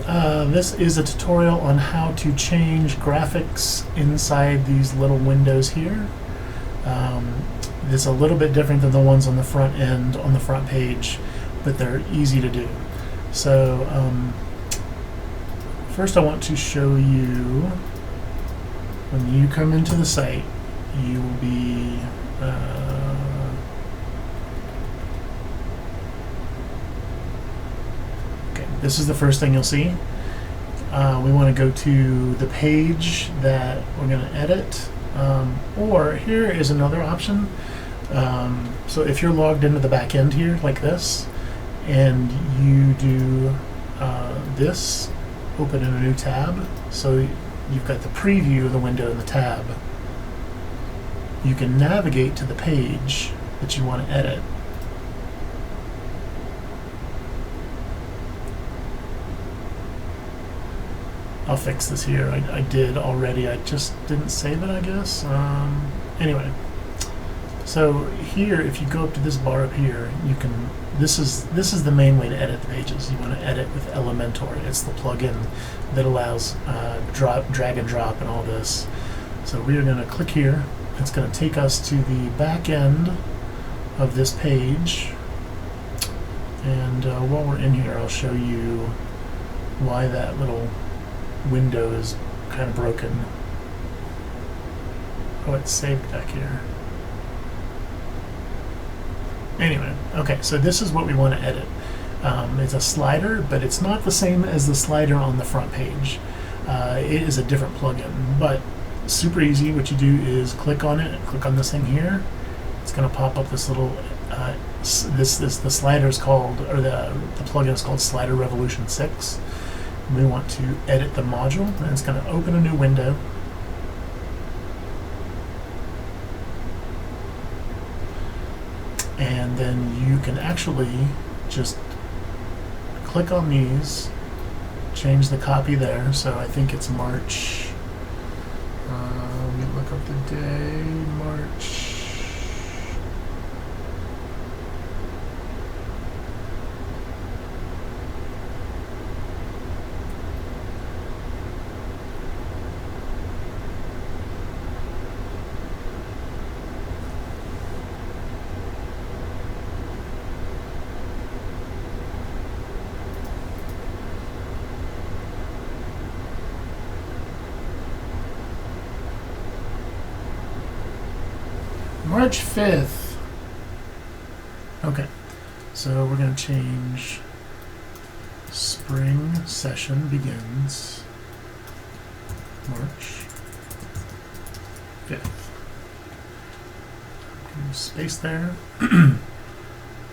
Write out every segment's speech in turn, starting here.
This is a tutorial on how to change graphics inside these little windows here. It's a little bit different than the ones on the front end, on the front page, but they're easy to do. So first I want to show you, when you come into the site, you will be okay, this is the first thing you'll see. We want to go to the page that we're going to edit, or here is another option. So if you're logged into the back end here like this, and you do this, open in a new tab, so you've got the preview of the window in the tab. You can navigate to the page that you want to edit. I'll fix this here. I did already. I just didn't save it, I guess. Anyway, so here, if you go up to this bar up here, you can. This is the main way to edit the pages. You want to edit with Elementor. It's the plugin that allows drag and drop and all this. So we are going to click here. It's going to take us to the back end of this page. And while we're in here, I'll show you why that little window is kind of broken. Oh, it's saved back here. Anyway, okay, so this is what we want to edit. It's a slider, but it's not the same as the slider on the front page. It is a different plugin, but super easy. What you do is click on it, click on this thing here. It's going to pop up this little, the slider is called, or the plugin is called Slider Revolution 6. We want to edit the module, and it's going to open a new window. And then you can actually just click on these, change the copy there. So I think it's March, let me look up the day, March. March 5th. Okay, so we're going to change spring session begins March 5th. Space there.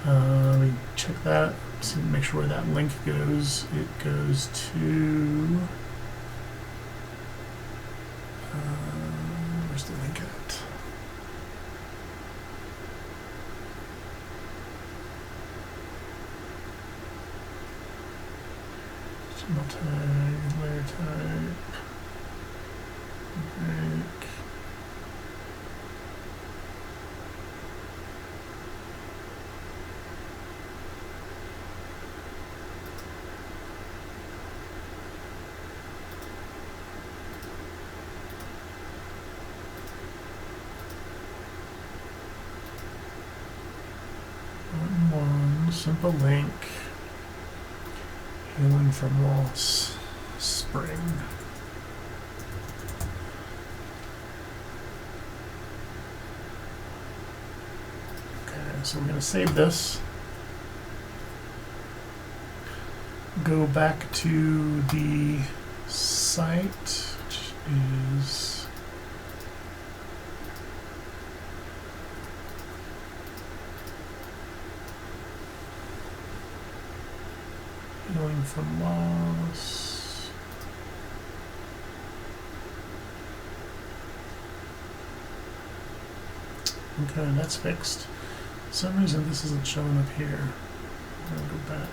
Let me check that, see, make sure where that link goes. It goes to where's the link at? Tag, layer type, break. One simple link. Healing from loss, spring. Okay, so we're going to save this. Go back to the site, which is healing from loss. Okay, that's fixed. For some reason this isn't showing up here. I'm going to go back.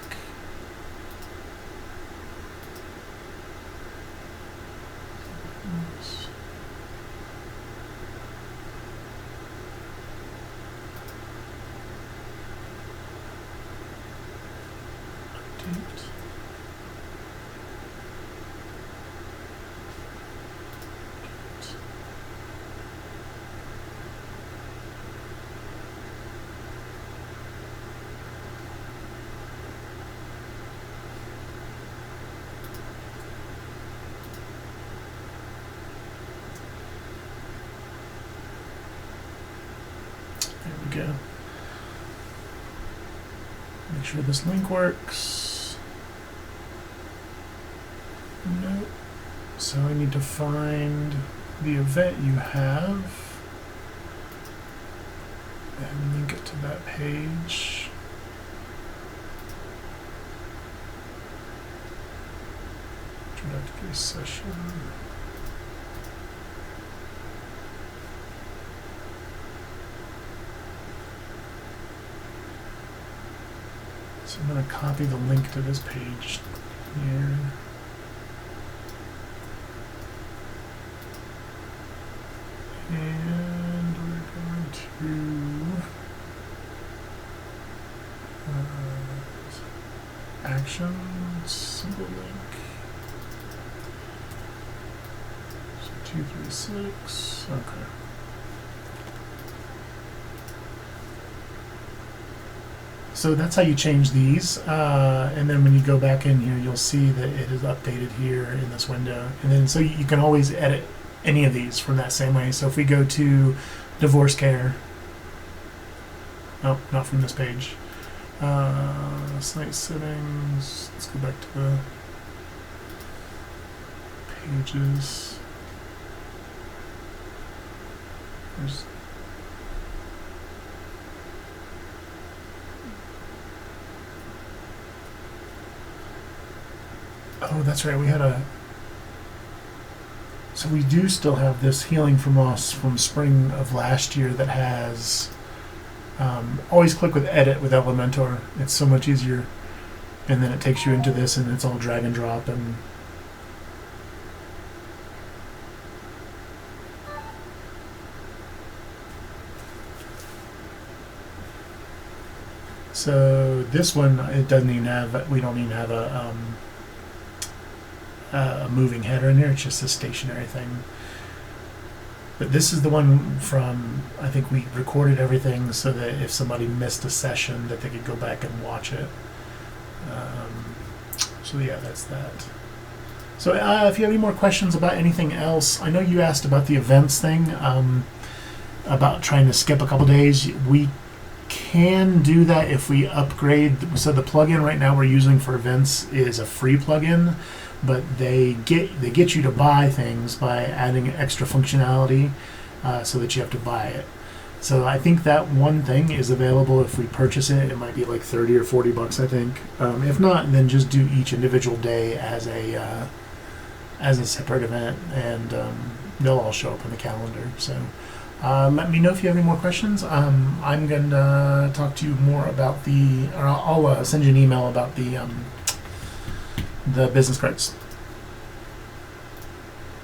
sure this link works. Nope. So I need to find the event you have and link it to that page. Introductory session. So I'm going to copy the link to this page here. And we're going to actions, simple link. So 236, okay. So that's how you change these, and then when you go back in here, you'll see that it is updated here in this window. And then so you can always edit any of these from that same way. So if we go to divorce care, oh, not from this page. Site settings, let's go back to the pages. There's oh, that's right, we had a, so we do still have this Healing from Loss from spring of last year that has, always click with edit with Elementor. It's so much easier. And then it takes you into this and it's all drag and drop. And so this one, it doesn't even have, we don't even have a moving header in here. It's just a stationary thing. But this is the one from, I think we recorded everything so that if somebody missed a session that they could go back and watch it. So yeah, that's that. So if you have any more questions about anything else, I know you asked about the events thing, about trying to skip a couple days. We can do that if we upgrade. So the plugin right now we're using for events is a free plugin, but they get you to buy things by adding extra functionality, so that you have to buy it. So I think that one thing is available if we purchase it. It might be like 30 or 40 bucks, I think. If not, then just do each individual day as a separate event, and they'll all show up on the calendar. So let me know if you have any more questions. I'm going to talk to you more about I'll send you an email about the business cards.